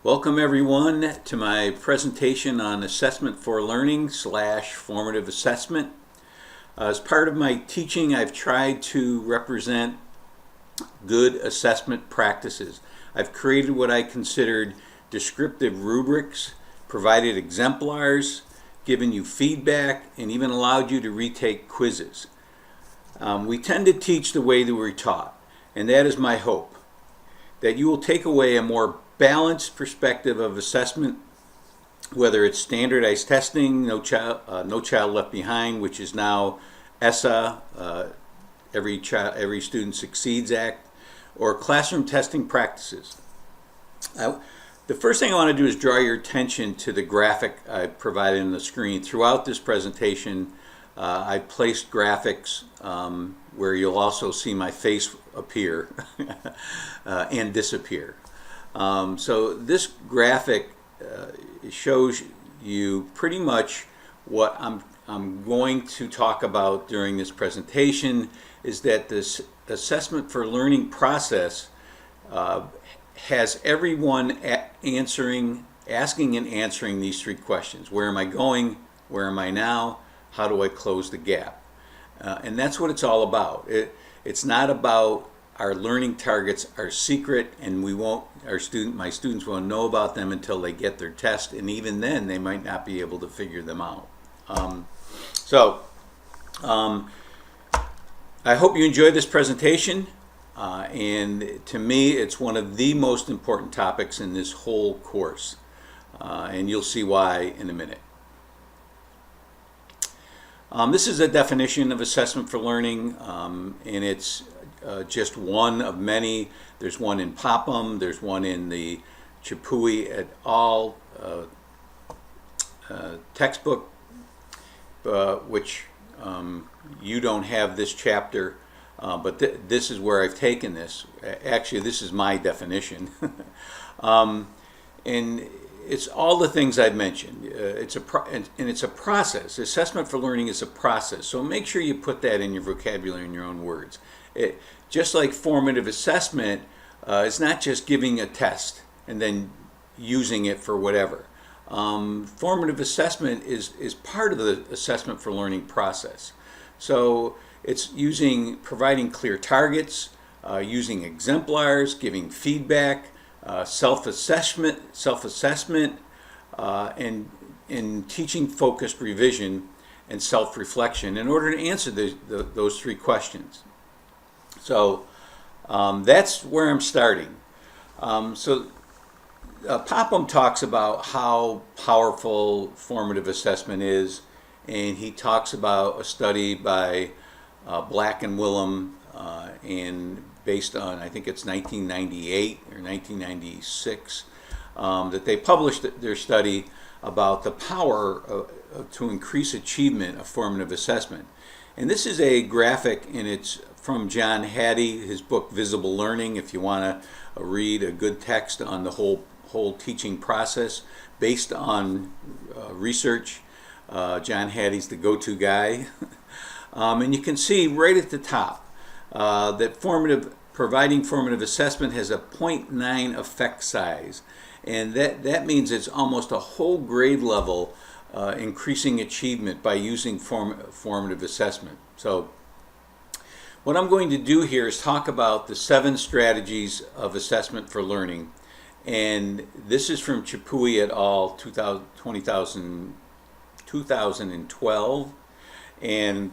Welcome everyone to my presentation on assessment for learning / formative assessment. As part of my teaching, I've tried to represent good assessment practices. I've created what I considered descriptive rubrics, provided exemplars, given you feedback, and even allowed you to retake quizzes. We tend to teach the way that we're taught, and that is my hope, that you will take away a more balanced perspective of assessment, whether it's standardized testing, No Child Left Behind, which is now ESSA, Every Student Succeeds Act, or classroom testing practices. The first thing I want to do is draw your attention to the graphic I provided on the screen. Throughout this presentation, I placed graphics where you'll also see my face appear and disappear. So this graphic shows you pretty much what I'm going to talk about during this presentation, is that this assessment for learning process has everyone asking and answering these three questions. Where am I going? Where am I now? How do I close the gap? And that's what it's all about. It's not about our learning targets are secret, and my students won't know about them until they get their test, and even then they might not be able to figure them out. I hope you enjoyed this presentation, and to me it's one of the most important topics in this whole course, and you'll see why in a minute. This is a definition of assessment for learning, and it's just one of many. There's one in Popham, there's one in the Chappuis et al. Textbook, which you don't have this chapter, but this is where I've taken this. Actually, this is my definition. And it's all the things I've mentioned. It's a process. Assessment for learning is a process. So make sure you put that in your vocabulary in your own words. Just like formative assessment, it's not just giving a test and then using it for whatever. Formative assessment is part of the assessment for learning process. So it's providing clear targets, using exemplars, giving feedback, self-assessment, and teaching focused revision and self-reflection in order to answer those three questions. So that's where I'm starting. Popham talks about how powerful formative assessment is, and he talks about a study by Black and Willem, and based on, I think it's 1998 or 1996, that they published their study about the power to increase achievement of formative assessment. And this is a graphic, and it's from John Hattie, his book Visible Learning, if you want to read a good text on the whole teaching process based on research. John Hattie's the go-to guy. And you can see right at the top that providing formative assessment has a 0.9 effect size, and that means it's almost a whole grade level increasing achievement by using formative assessment. So what I'm going to do here is talk about the 7 strategies of assessment for learning, and this is from Chappuis et al. 2012, and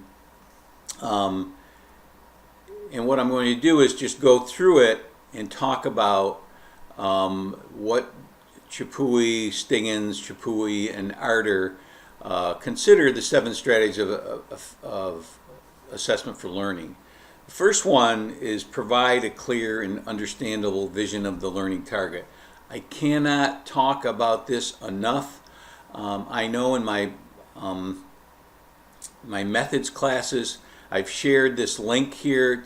what I'm going to do is just go through it and talk about what Chappuis, Stiggins, Chappuis, and Arter consider the 7 strategies of assessment for learning. The first one is provide a clear and understandable vision of the learning target. I cannot talk about this enough. I know in my methods classes, I've shared this link here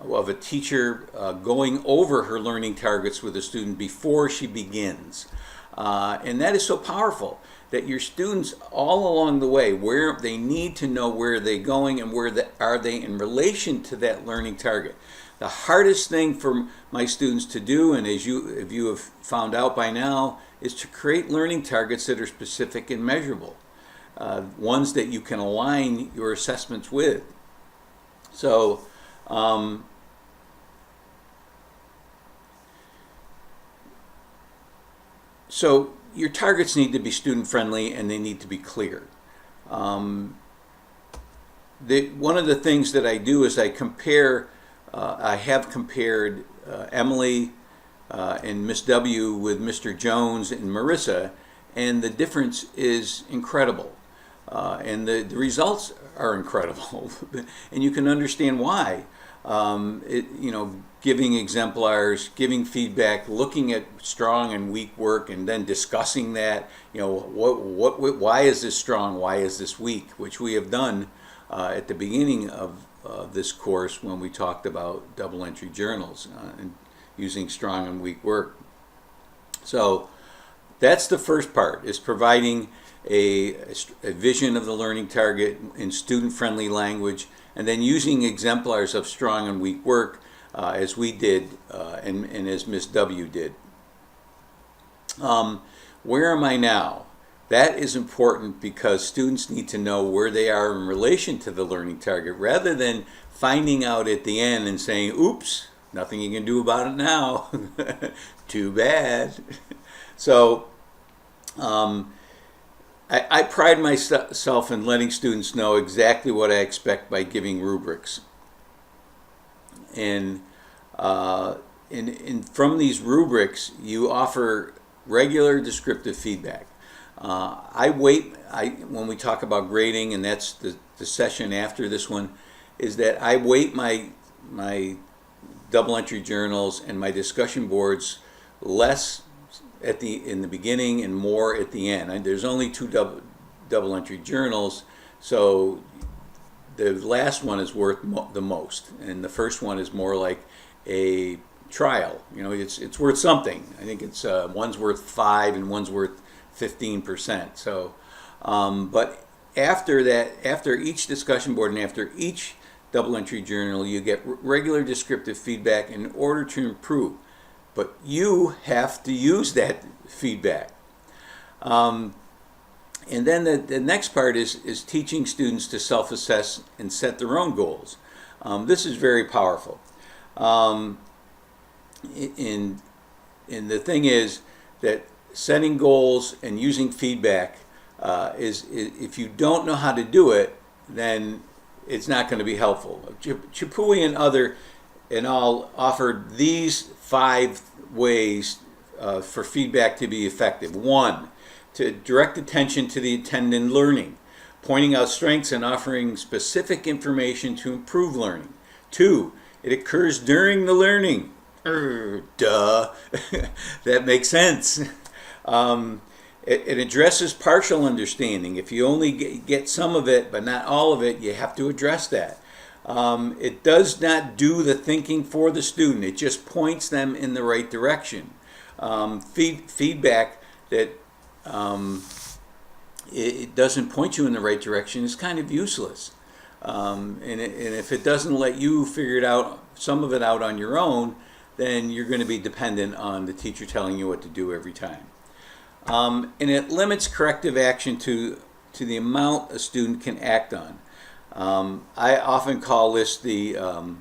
of a teacher going over her learning targets with a student before she begins. And that is so powerful. that your students all along the way, where they need to know where they're going and are they in relation to that learning target. The hardest thing for my students to do, and if you have found out by now, is to create learning targets that are specific and measurable, ones that you can align your assessments with. So your targets need to be student friendly and they need to be clear. One of the things that I do is I have compared Emily and Miss W with Mr. Jones and Marissa, and the difference is incredible. And the results are incredible, and you can understand why. Giving exemplars, giving feedback, looking at strong and weak work, and then discussing that. Why is this strong? Why is this weak? Which we have done at the beginning of this course when we talked about double entry journals and using strong and weak work. So that's the first part, is providing a vision of the learning target in student-friendly language, and then using exemplars of strong and weak work as we did and as Miss W did. Where am I now? That is important because students need to know where they are in relation to the learning target, rather than finding out at the end and saying, oops, nothing you can do about it now. Too bad. So I pride myself in letting students know exactly what I expect by giving rubrics. And from these rubrics, you offer regular descriptive feedback. When we talk about grading, and that's the session after this one, is that I weight my double entry journals and my discussion boards less in the beginning and more at the end. There's only 2 double entry journals, so the last one is worth the most, and the first one is more like a trial. It's worth something. I think it's one's worth 5 and one's worth 15%. So, but after that, after each discussion board and after each double entry journal, you get regular descriptive feedback in order to improve. But you have to use that feedback. And then the next part is teaching students to self-assess and set their own goals. This is very powerful. And the thing is that setting goals and using feedback is if you don't know how to do it, then it's not going to be helpful. Chipui and all offered these 5 ways for feedback to be effective. 1, to direct attention to the attendant learning, pointing out strengths and offering specific information to improve learning. 2, it occurs during the learning. Duh. That makes sense. It addresses partial understanding. If you only get some of it but not all of it, you have to address that. It does not do the thinking for the student. It just points them in the right direction. Feedback that it doesn't point you in the right direction is kind of useless. And if it doesn't let you figure it out, some of it out on your own, then you're going to be dependent on the teacher telling you what to do every time. And it limits corrective action to the amount a student can act on. I often call this and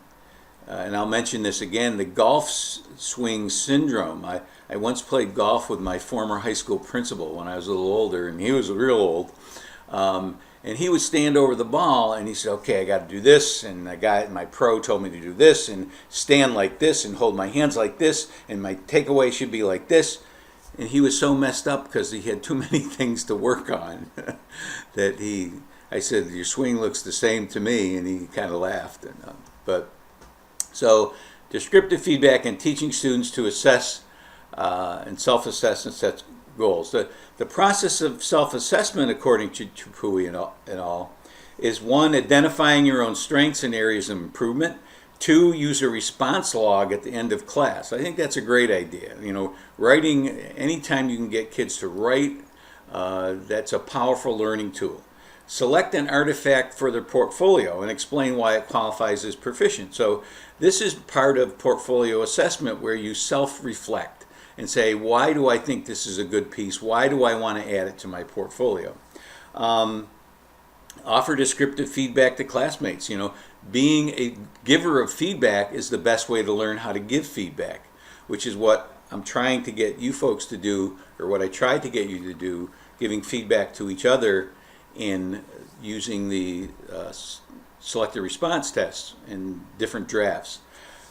I'll mention this again, the golf swing syndrome. I once played golf with my former high school principal when I was a little older, and he was real old. And he would stand over the ball and he said, okay, I got to do this, and my pro told me to do this, and stand like this, and hold my hands like this, and my takeaway should be like this. And he was so messed up because he had too many things to work on that I said, your swing looks the same to me, and he kind of laughed. So descriptive feedback and teaching students to assess and self-assess and set goals. The process of self-assessment, according to Chipui and all, is 1, identifying your own strengths and areas of improvement. 2, use a response log at the end of class. I think that's a great idea. Writing, anytime you can get kids to write That's a powerful learning tool. Select an artifact for their portfolio and explain why it qualifies as proficient. So this is part of portfolio assessment where you self-reflect and say, why do I think this is a good piece? Why do I want to add it to my portfolio? Offer descriptive feedback to classmates. Being a giver of feedback is the best way to learn how to give feedback, which is what I'm trying to get you folks to do, or what I tried to get you to do, giving feedback to each other in using the selected response tests in different drafts.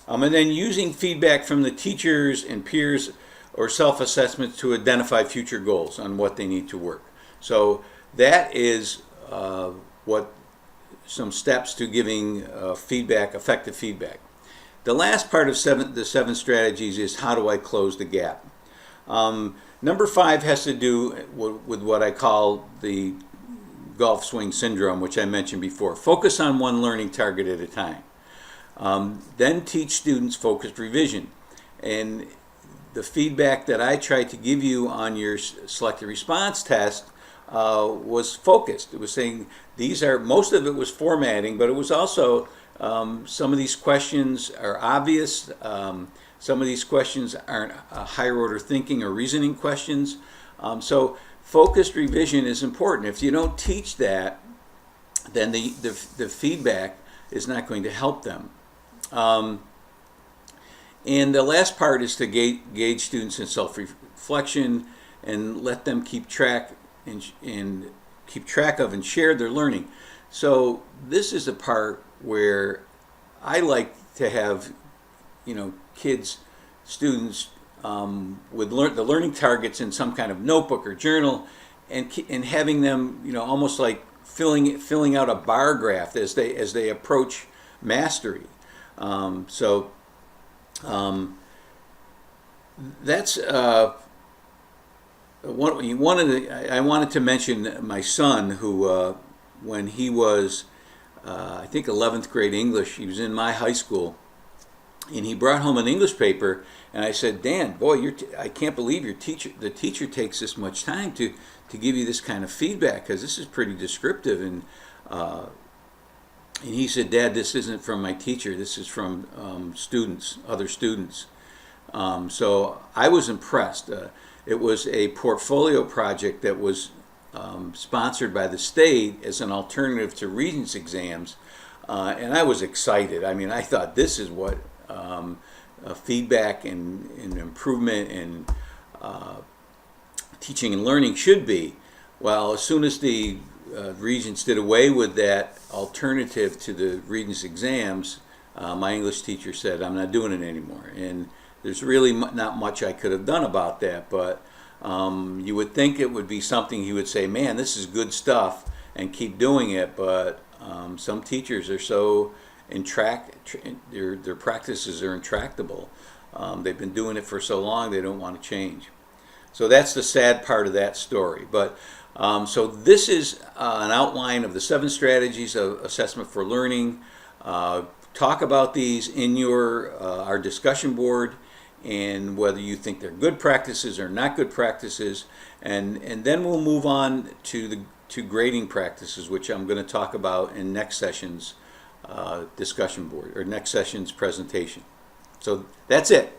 And then using feedback from the teachers and peers or self-assessments to identify future goals on what they need to work. So that is what some steps to giving feedback, effective feedback. The last part of the seven strategies is how do I close the gap? Number 5 has to do with what I call the golf swing syndrome, which I mentioned before. Focus on one learning target at a time. Then teach students focused revision. And the feedback that I tried to give you on your selected response test was focused. It was saying most of it was formatting, but it was also some of these questions are obvious. Some of these questions aren't higher order thinking or reasoning questions. So focused revision is important. If you don't teach that, then the feedback is not going to help them. And the last part is to gauge students in self-reflection and let them keep track of and share their learning. So this is the part where I like to have, kids, students with the learning targets in some kind of notebook or journal, and having them, almost like filling out a bar graph as they approach mastery. That's I wanted to mention my son, who when he was I think 11th grade English, he was in my high school, and he brought home an English paper, and I said, Dan, boy, I can't believe the teacher takes this much time to give you this kind of feedback, because this is pretty descriptive. And he said, Dad, this isn't from my teacher, this is from other students. So I was impressed. It was a portfolio project that was sponsored by the state as an alternative to Regents exams, and I was excited. I mean, I thought this is what feedback and improvement in teaching and learning should be. Well, as soon as the Regents did away with that alternative to the Regents exams, my English teacher said, I'm not doing it anymore. And there's really not much I could have done about that, but you would think it would be something he would say, man, this is good stuff, and keep doing it. But some teachers are so their practices are intractable. They've been doing it for so long, they don't want to change. So that's the sad part of that story. But so this is an outline of the 7 strategies of assessment for learning. Talk about these in our discussion board, and whether you think they're good practices or not good practices, and then we'll move on to grading practices, which I'm going to talk about in next session's discussion board, or next session's presentation. So that's it.